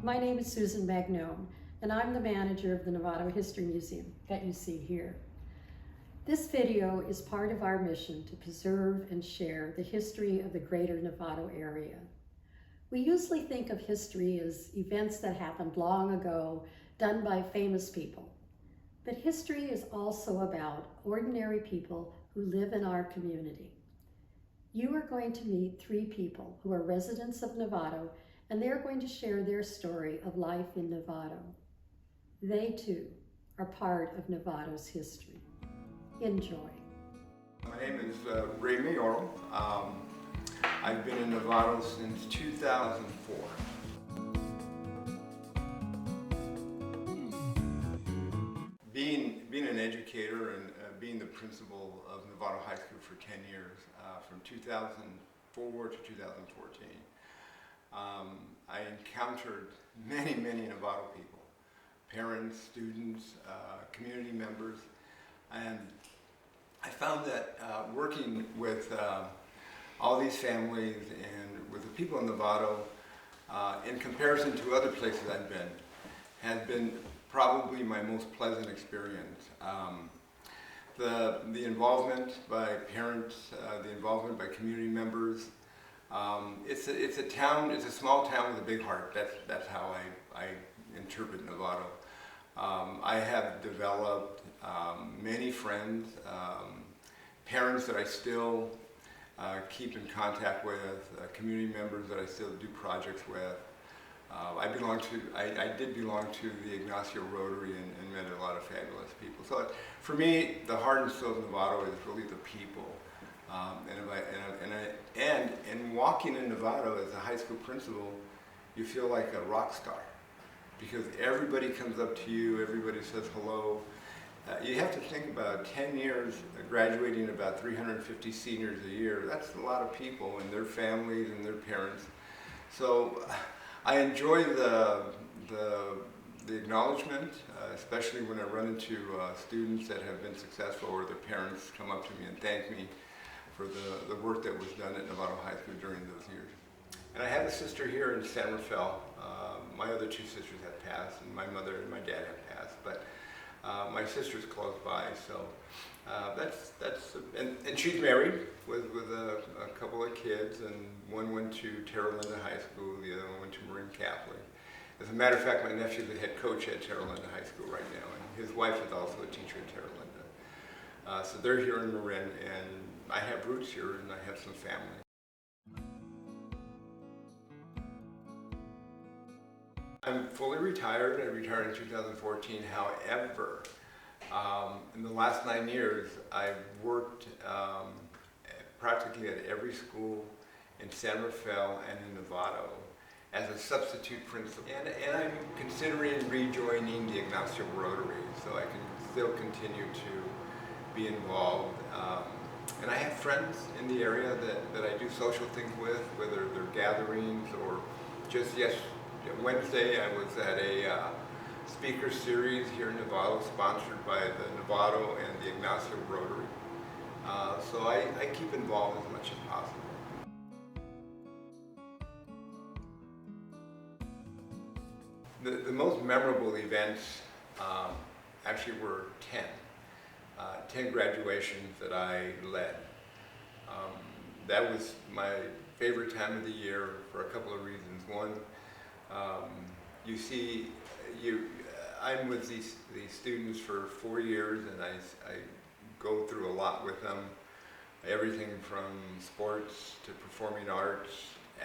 My name is Susan Magnone, and I'm the manager of the Novato History Museum that you see here. This video is part of our mission to preserve and share the history of the greater Novato area. We usually think of history as events that happened long ago, done by famous people. But history is also about ordinary people who live in our community. You are going to meet three people who are residents of Novato, and they're going to share their story of life in Novato. They too are part of Novato's history. Enjoy. My name is Ray Mayoral. I've been in Novato since 2004. Being an educator and being the principal of Novato High School for 10 years, from 2004 to 2014, I encountered many Novato people, parents, students, community members, and I found that working with all these families and with the people in Novato, in comparison to other places I've been, has been probably my most pleasant experience. The involvement by parents, the involvement by community members. It's a small town with a big heart. That's how I interpret Novato. I have developed many friends, parents that I still keep in contact with, community members that I still do projects with. I did belong to the Ignacio Rotary and met a lot of fabulous people. So for me, the heart and soul of Novato is really the people. And walking in Novato as a high school principal, you feel like a rock star because everybody comes up to you, everybody says hello. You have to think about 10 years, graduating about 350 seniors a year. That's a lot of people and their families and their parents. So I enjoy the acknowledgement, especially when I run into students that have been successful or their parents come up to me and thank me for the work that was done at Novato High School during those years. And I have a sister here in San Rafael. My other two sisters have passed, and my mother and my dad have passed, but my sister's close by, so and she's married with a couple of kids, and one went to Terra Linda High School, the other one went to Marine Catholic. As a matter of fact, my nephew's the head coach at Terra Linda High School right now, and his wife is also a teacher at Terra Linda. So they're here in Marin, and I have roots here, and I have some family. I'm fully retired. I retired in 2014. However, in the last 9 years, I've worked practically at every school in San Rafael and in Novato as a substitute principal. And I'm considering rejoining the Ignacio Rotary so I can still continue to be involved. And I have friends in the area that I do social things with, whether they're gatherings or just Wednesday I was at a speaker series here in Novato sponsored by the Novato and the Ignacio Rotary. So I keep involved as much as possible. The most memorable events actually were 10 graduations that I led. That was my favorite time of the year for a couple of reasons. One, I'm with these students for 4 years, and I go through a lot with them. Everything from sports to performing arts,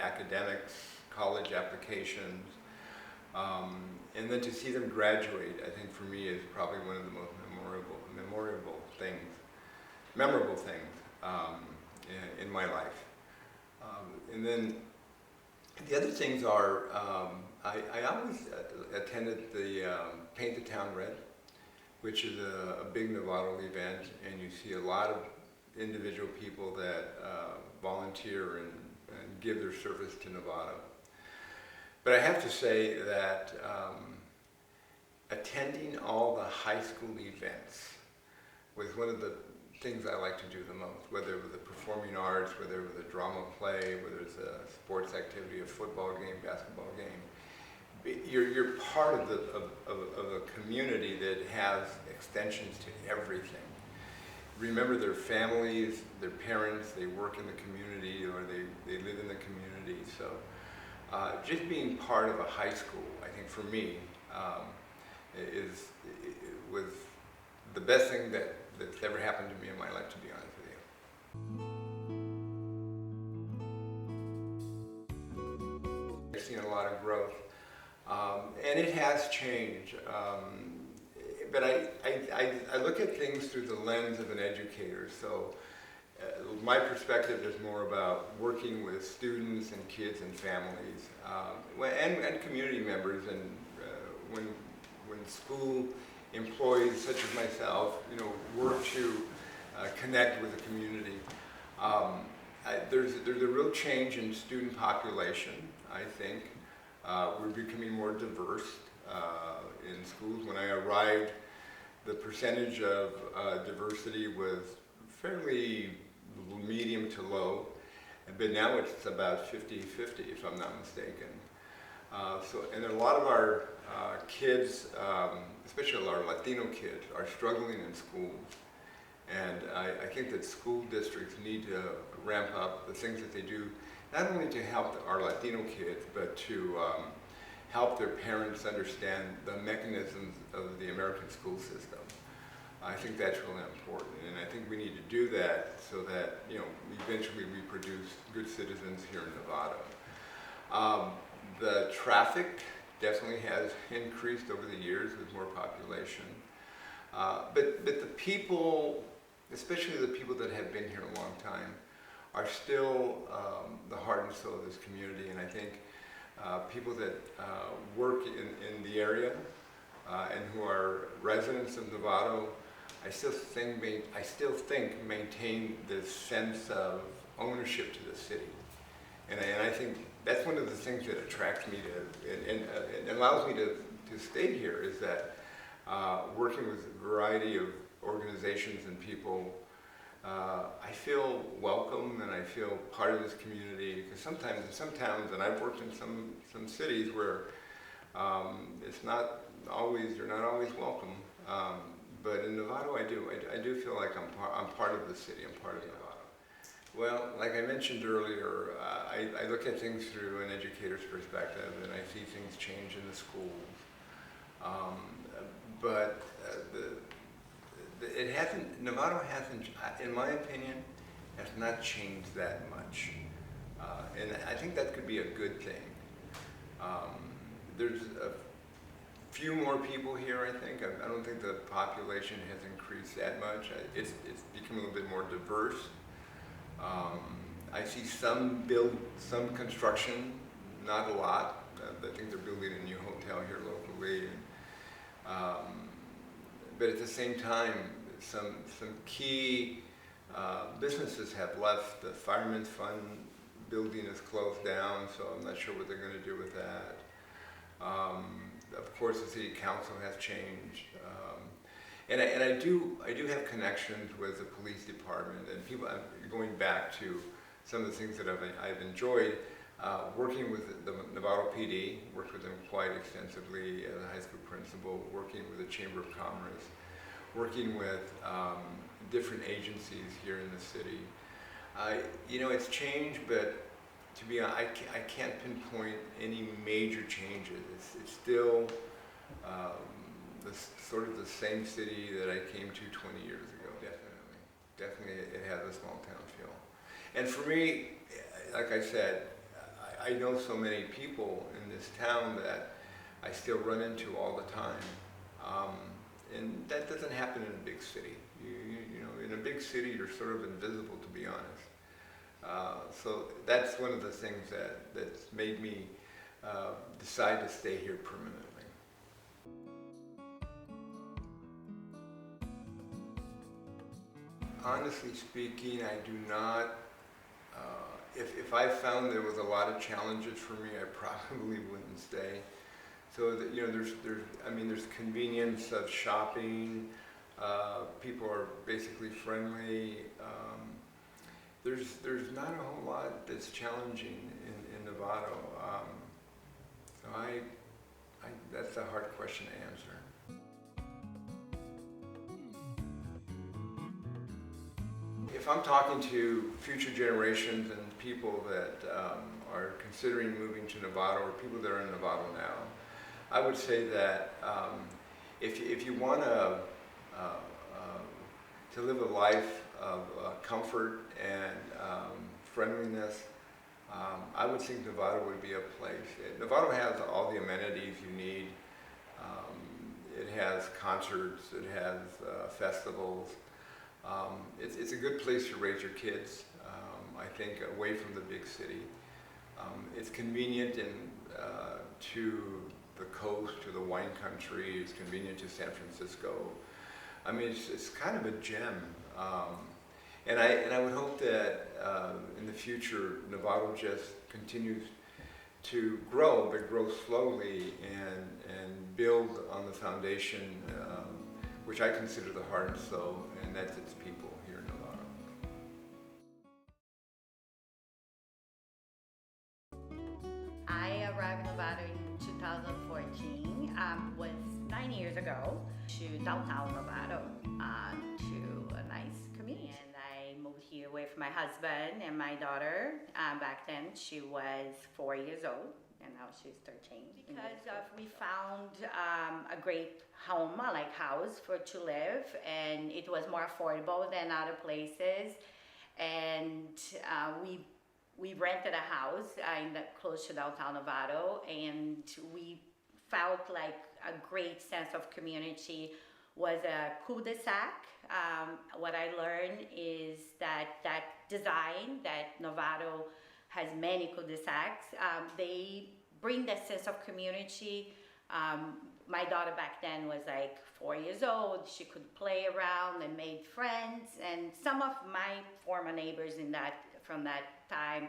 academics, college applications. And then to see them graduate, I think for me is probably one of the most memorable things in my life. And then the other things are, I always attended the Paint the Town Red, which is a big Novato event, and you see a lot of individual people that volunteer and give their service to Novato. But I have to say that attending all the high school events was one of the things I like to do the most, whether it was the performing arts, whether it was a drama play, whether it's a sports activity, a football game, basketball game. you're part of a community that has extensions to everything. Remember their families, their parents, they work in the community, or they live in the community. So just being part of a high school, I think for me, was the best thing that's ever happened to me in my life, to be honest with you. I've seen a lot of growth, and it has changed. But I look at things through the lens of an educator. So my perspective is more about working with students and kids and families, and community members, and when school employees such as myself, work to connect with the community. There's a real change in student population, I think. We're becoming more diverse in schools. When I arrived, the percentage of diversity was fairly medium to low, but now it's about 50-50, if I'm not mistaken. And a lot of our kids, especially our Latino kids, are struggling in schools. And I think that school districts need to ramp up the things that they do, not only to help our Latino kids, but to help their parents understand the mechanisms of the American school system. I think that's really important, and I think we need to do that so that eventually we produce good citizens here in Novato. The traffic definitely has increased over the years with more population, but the people, especially the people that have been here a long time, are still the heart and soul of this community, and I think people that work in the area and who are residents of Novato, I still think maintain this sense of ownership to the city, and I think that's one of the things that attracts me to and allows me to stay here, is that working with a variety of organizations and people, I feel welcome and I feel part of this community. Because sometimes in some towns, and I've worked in some cities where you're not always welcome. But in Novato, I do feel like I'm part of the city. I'm part of Novato. Well, like I mentioned earlier, I look at things through an educator's perspective, and I see things change in the schools. But Novato hasn't, in my opinion, has not changed that much. And I think that could be a good thing. There's a few more people here, I think. I don't think the population has increased that much. It's become a little bit more diverse. I see some construction, not a lot. I think they're building a new hotel here locally. But at the same time, some key businesses have left. The Fireman's Fund building is closed down, so I'm not sure what they're going to do with that. Of course, the city council has changed, and I do have connections with the police department and people. Going back to some of the things that I've enjoyed, working with the Novato PD, worked with them quite extensively as a high school principal, working with the Chamber of Commerce, working with different agencies here in the city. It's changed, but to be honest, I can't pinpoint any major changes. It's still sort of the same city that I came to 20 years ago. Definitely it has a small town feel. And for me, like I said, I know so many people in this town that I still run into all the time. And that doesn't happen in a big city. In a big city, you're sort of invisible, to be honest. So that's one of the things that's made me decide to stay here permanently. Honestly speaking, I do not. If I found there was a lot of challenges for me, I probably wouldn't stay. So that, there's convenience of shopping. People are basically friendly. There's not a whole lot that's challenging in Novato. So That's a hard question to answer. If I'm talking to future generations and people that are considering moving to Novato or people that are in Novato now, I would say that if you want to live a life of comfort and friendliness, I would think Novato would be a place. Novato has all the amenities you need. It has concerts, it has festivals. It's a good place to raise your kids, I think, away from the big city. It's convenient to the coast, to the wine country. It's convenient to San Francisco. I mean, it's kind of a gem. And I would hope that in the future, Novato just continues to grow, but grow slowly and build on the foundation, which I consider the heart and soul, and that's its people here in Novato. I arrived in Novato in 2014, was 9 years ago, to downtown Novato, to a nice community. And I moved here with my husband and my daughter. Back then she was 4 years old, and now she's 13. Because we found a great home, like house to live, and it was more affordable than other places. And we rented a house close to downtown Novato, and we felt like a great sense of community. Was a cul-de-sac. What I learned is that design, that Novato has many cul-de-sacs, they bring that sense of community. My daughter back then was like 4 years old. She could play around and made friends, and some of my former neighbors from that time,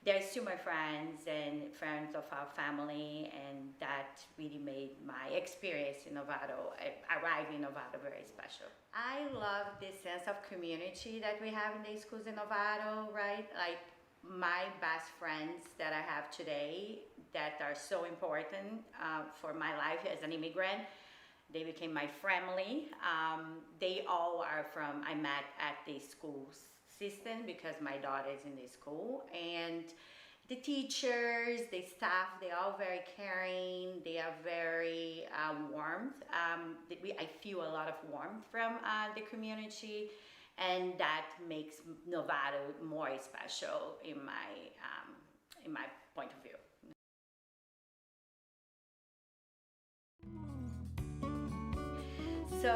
they're still my friends and friends of our family, and that really made my experience in Novato, arriving in Novato, very special. I love this sense of community that we have in the schools in Novato, right? Like my best friends that I have today that are so important for my life as an immigrant, they became my family. They all are I met at the schools system because my daughter is in the school, and the teachers, the staff, they're all very caring. They are very warm. I feel a lot of warmth from the community, and that makes Novato more special in my point of view. So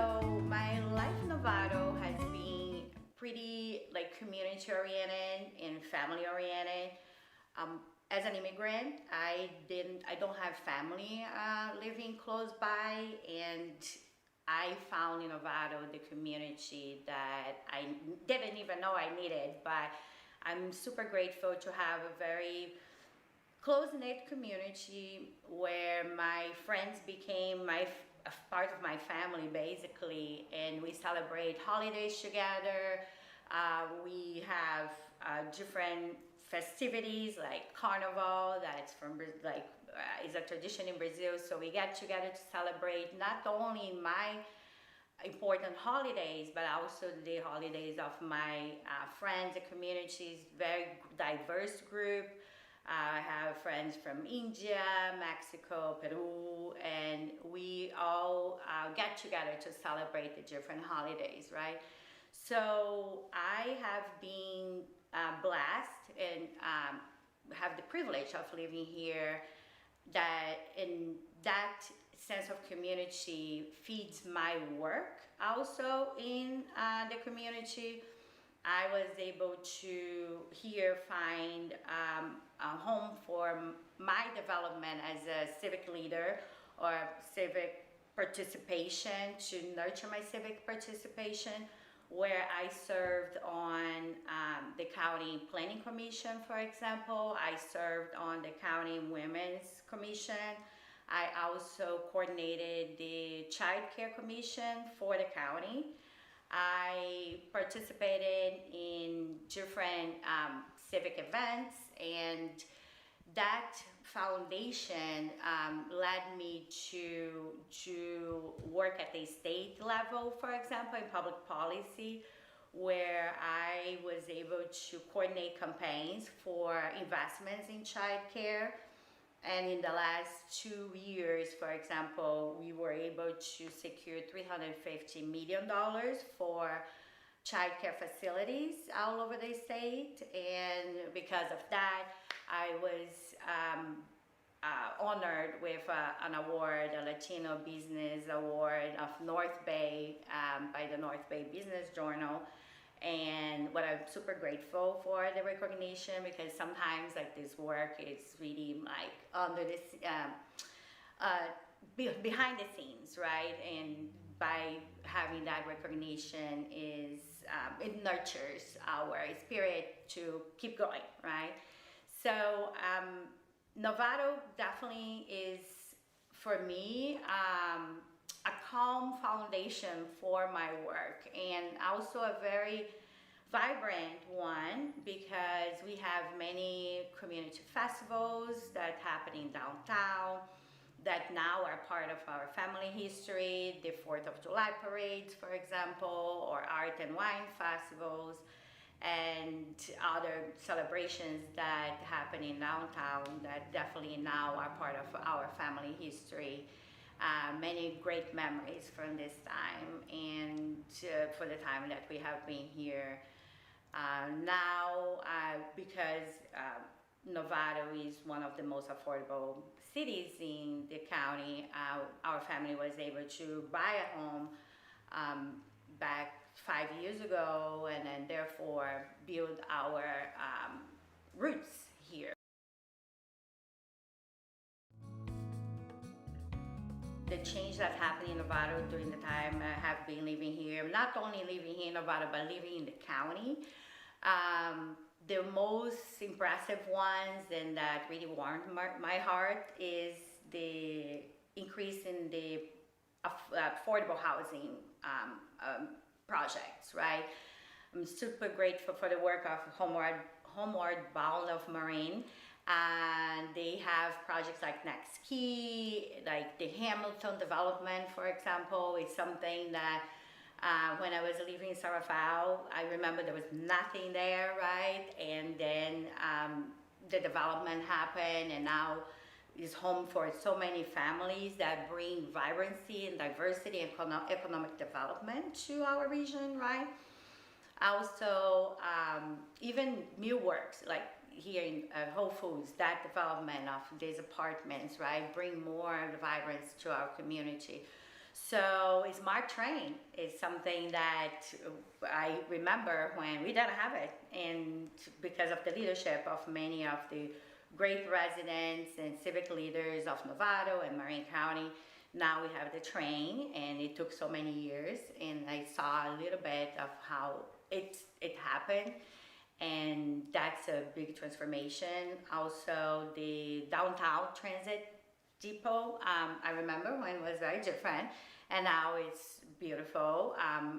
my life in Novato has been pretty like community oriented and family oriented. As an immigrant, I don't have family living close by, and I found in Novato the community that I didn't even know I needed, but I'm super grateful to have a very close-knit community where my friends became a part of my family basically, and we celebrate holidays together. We have different festivities like Carnival, that's is a tradition in Brazil, so we get together to celebrate not only my important holidays, but also the holidays of my friends and communities, very diverse group. I have friends from India, Mexico, Peru, and we all get together to celebrate the different holidays, right? So I have been blessed and have the privilege of living here, and that sense of community feeds my work also in the community. I was able to here find a home for my development as a civic leader or civic participation, to nurture my civic participation, where I served on the County Planning Commission, for example. I served on the County Women's Commission. I also coordinated the Child Care Commission for the county. I participated in different civic events, and that foundation led me to work at the state level, for example, in public policy, where I was able to coordinate campaigns for investments in childcare. And in the last 2 years, for example, we were able to secure $350 million for childcare facilities all over the state. And because of that, I was honored with an award, a Latino Business Award of North Bay by the North Bay Business Journal. And what I'm super grateful for the recognition, because sometimes like this work is really like under this behind the scenes, right? And by having that recognition is it nurtures our spirit to keep going, right? So Novato definitely is, for me, a calm foundation for my work, and also a very vibrant one, because we have many community festivals that happen in downtown that now are part of our family history, the 4th of July parades, for example, or art and wine festivals, and other celebrations that happen in downtown that definitely now are part of our family history. Many great memories from this time, and for the time that we have been here. Now, because Novato is one of the most affordable cities in the county, our family was able to buy a home back 5 years ago, and then therefore build our roots here. The change that happened in Novato during the time I have been living here, not only living here in Novato, but living in the county. The most impressive ones and that really warmed my heart is the increase in the affordable housing projects, right? I'm super grateful for the work of Homeward Bound of Marine. And they have projects like Next Key, like the Hamilton development, for example, is something that when I was living in San Rafael, I remember there was nothing there, right? And then the development happened, and now is home for so many families that bring vibrancy and diversity and economic development to our region, right? Also, even new works like here in Whole Foods, that development of these apartments, right, bring more vibrance to our community. So Smart Train is something that I remember when we didn't have it, and because of the leadership of many of the great residents and civic leaders of Novato and Marin County, now we have the train, and it took so many years, and I saw a little bit of how it happened. And that's a big transformation. Also, the downtown transit depot, I remember when it was very different, and now it's beautiful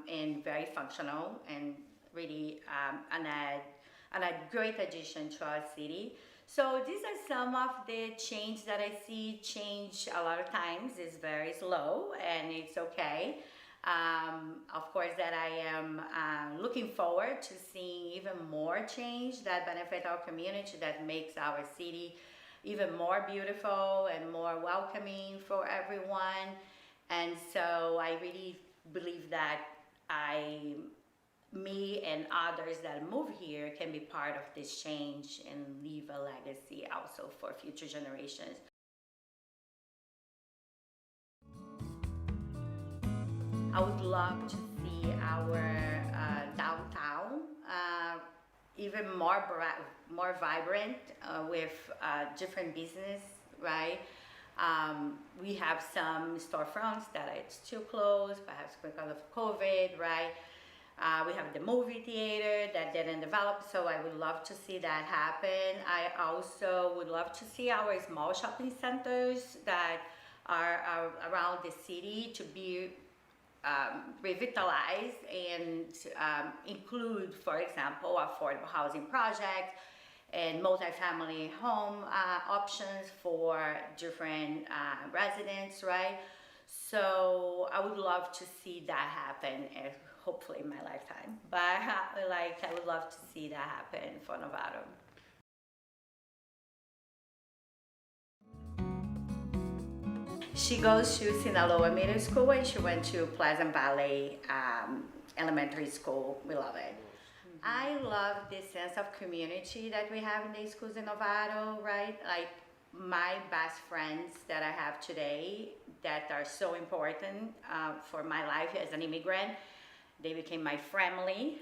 and very functional, and really a great addition to our city. So these are some of the change that I see. Change a lot of times is very slow, and it's okay. Of course, that I am looking forward to seeing even more change that benefit our community, that makes our city even more beautiful and more welcoming for everyone. And so I really believe that me and others that move here can be part of this change and leave a legacy also for future generations. I would love to see our downtown even more vibrant with different business, right? We have some storefronts that are still closed, perhaps because of COVID, right? We have the movie theater that didn't develop, so I would love to see that happen. I also would love to see our small shopping centers that are around the city to be revitalized and include, for example, affordable housing projects and multifamily home options for different residents, right? So I would love to see that happen, hopefully in my lifetime. But like I would love to see that happen for Novato. She goes to Sinaloa Middle School and she went to Pleasant Valley Elementary School. We love it. I love the sense of community that we have in the schools in Novato, right? Like my best friends that I have today that are so important for my life as an immigrant, they became my family.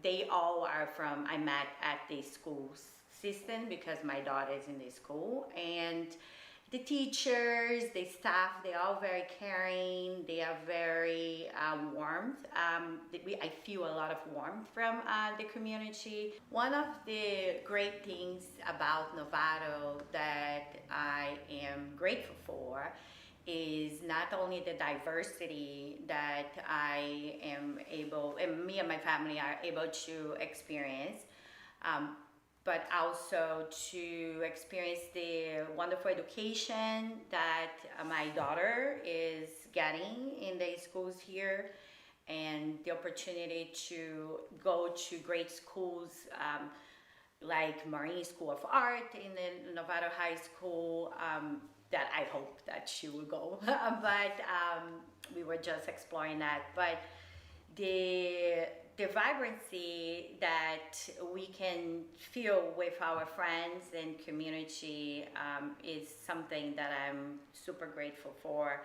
They all are from, I met at the school system because my daughter is in the school. And the teachers, the staff, they're all very caring. They are very warm. I feel a lot of warmth from the community. One of the great things about Novato that I am grateful for is not only the diversity that I am able, and me and my family are able to experience, but also to experience the wonderful education that my daughter is getting in the schools here, and the opportunity to go to great schools like Marine School of Art in the Novato High School, that I hope that she will go. But we were just exploring that. But the vibrancy that we can feel with our friends and community is something that I'm super grateful for.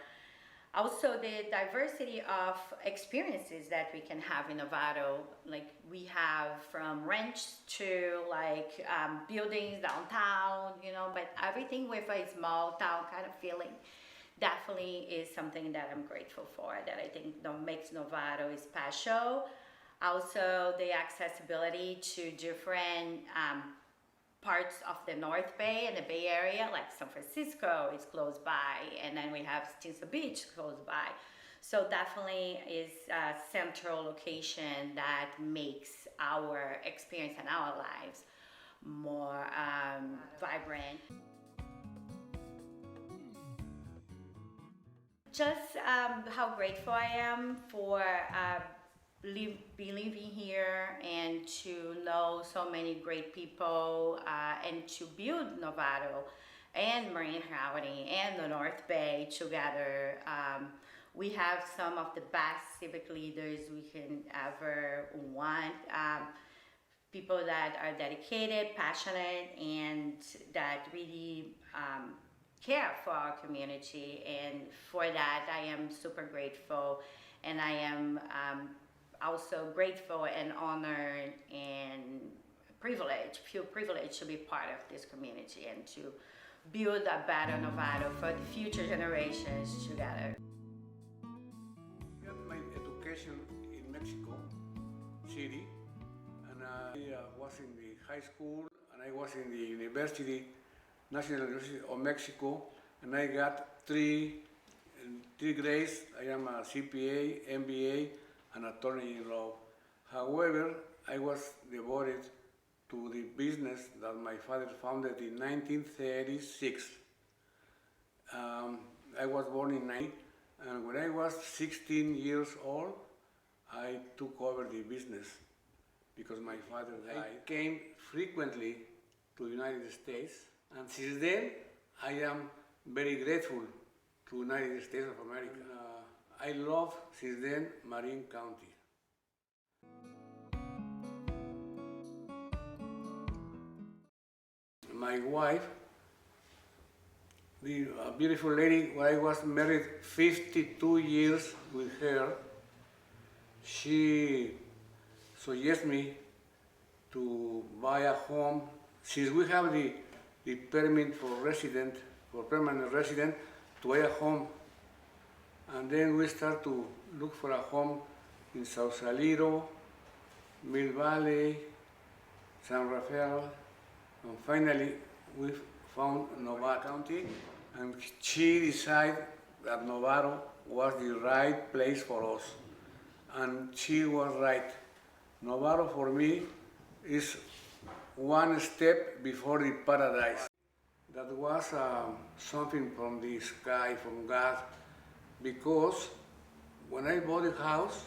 Also, the diversity of experiences that we can have in Novato, like we have from ranch to like buildings downtown, you know, but everything with a small town kind of feeling definitely is something that I'm grateful for, that I think makes Novato special. Also, the accessibility to different parts of the North Bay and the Bay Area, like San Francisco is close by, and then we have Stinson Beach close by. So definitely is a central location that makes our experience and our lives more vibrant. Just how grateful I am for be living here and to know so many great people and to build Novato and Marine County and the North Bay together. We have some of the best civic leaders we can ever want. People that are dedicated, passionate, and that really care for our community. And for that, I am super grateful. And I am also grateful and honored and feel privileged to be part of this community and to build a better Novato for the future generations together. I got my education in Mexico City, and I was in the high school, and I was in the university, National University of Mexico, and I got three grades. I am a CPA, MBA, and attorney in law. However, I was devoted to the business that my father founded in 1936. I was born in 1990, and when I was 16 years old, I took over the business because my father died. I came frequently to the United States, and since then, I am very grateful to the United States of America. I love, since then, Marin County. My wife, the beautiful lady, when I was married 52 years with her, she suggested me to buy a home. Since we have the permit for permanent resident, to buy a home. And then we start to look for a home in Sausalito, Mill Valley, San Rafael, and finally we found Novato County, and she decided that Novato was the right place for us. And she was right. Novato for me is one step before the paradise. That was something from the sky, from God, because when I bought the house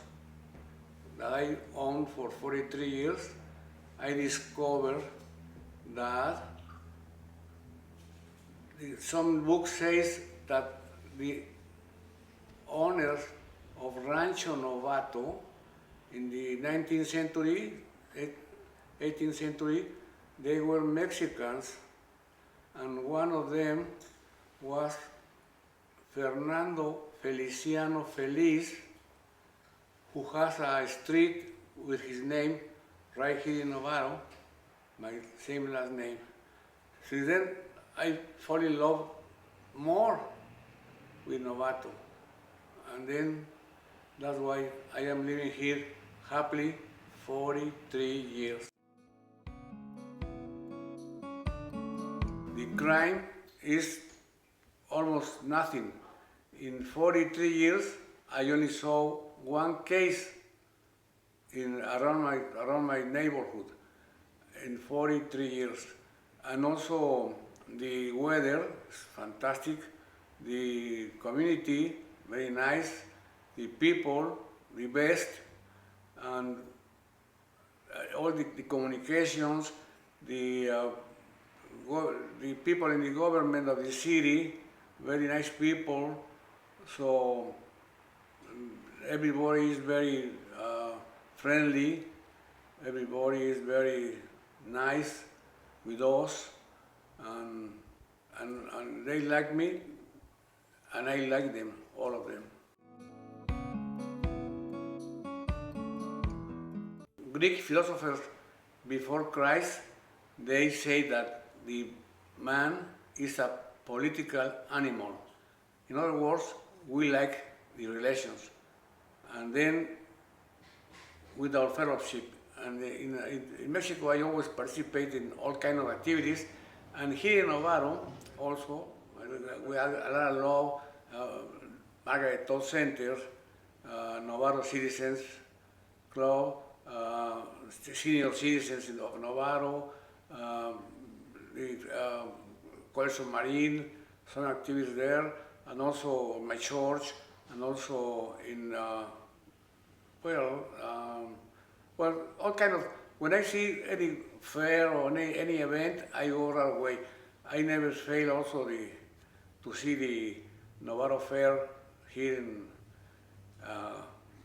that I owned for 43 years, I discovered that some book says that the owners of Rancho Novato in the 19th century, 18th century, they were Mexicans, and one of them was Fernando Feliciano Feliz, who has a street with his name right here in Novato, my same last name. Since then, I fall in love more with Novato. And then that's why I am living here happily 43 years. The crime is almost nothing. In 43 years, I only saw one case around my neighborhood in 43 years. And also the weather is fantastic, the community, very nice, the people, the best, and all the communications, the people in the government of the city, very nice people. So everybody is very friendly, everybody is very nice with us, and they like me, and I like them, all of them. Greek philosophers before Christ, they say that the man is a political animal. In other words, we like the relations. And then with our fellowship. And in Mexico, I always participate in all kinds of activities. And here in Novato, also, we have a lot of law, Margaret Todd Center, Novato Citizens Club, Senior Citizens of Novato, the Coalition Marine, some activities there, and also my church, and also in, all kind of, when I see any fair or any event, I go right away. I never fail also to see the Novato Fair here in,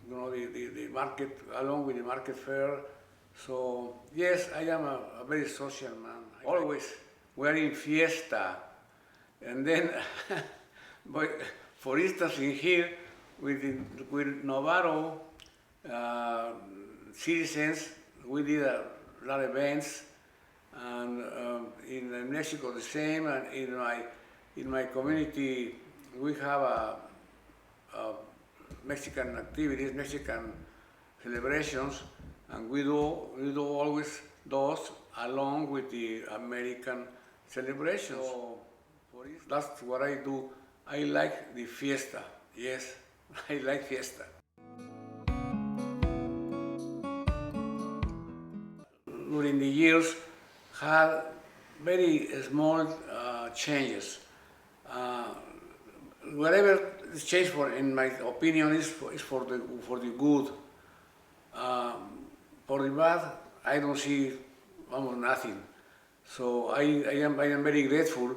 the market, along with the market fair. So yes, I am a very social man. Always we're in fiesta, and then, but for instance, in here with Novato citizens, we did a lot of events, and in Mexico the same, and in my community we have a Mexican activities, Mexican celebrations, and we do always those along with the American celebrations. So that's what I do. I like the fiesta. Yes, I like fiesta. During the years, had very small changes. Whatever is changed for, in my opinion, is for the good. For the bad, I don't see almost nothing. So I am very grateful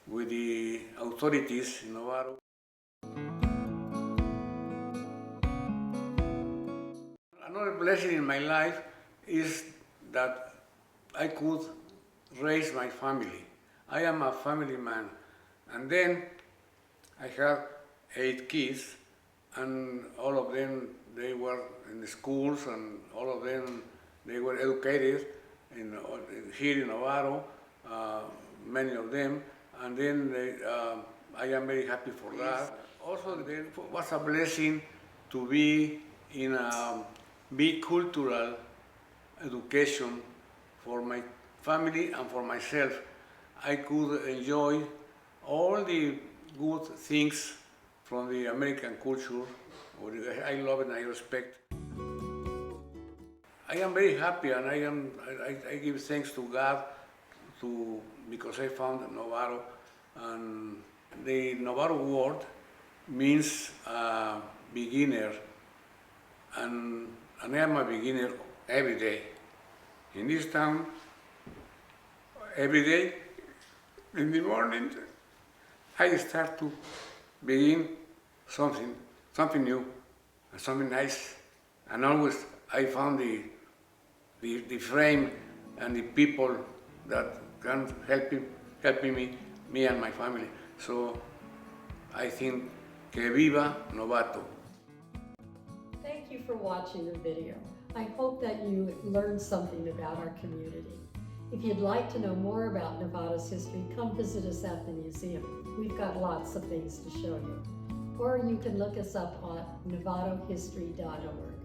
with the authorities in Novato. Another blessing in my life is that I could raise my family. I am a family man. And then I have 8 kids, and all of them, they were in the schools, and all of them, they were educated here in Novato, many of them, and then I am very happy for that. Also, it was a blessing to be in a big cultural education for my family and for myself. I could enjoy all the good things from the American culture. I love it and I respect. I am very happy, and I give thanks to God because I found Novato, and the Novato word means beginner, and I am a beginner every day. In this town, every day, in the morning, I start to begin something new, and something nice, and always I found the frame and the people that can help me and my family. So I think que viva Novato. Thank you for watching the video. I hope that you learned something about our community. If you'd like to know more about Novato's history, come visit us at the museum. We've got lots of things to show you. Or you can look us up on novatohistory.org.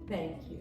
Thank you.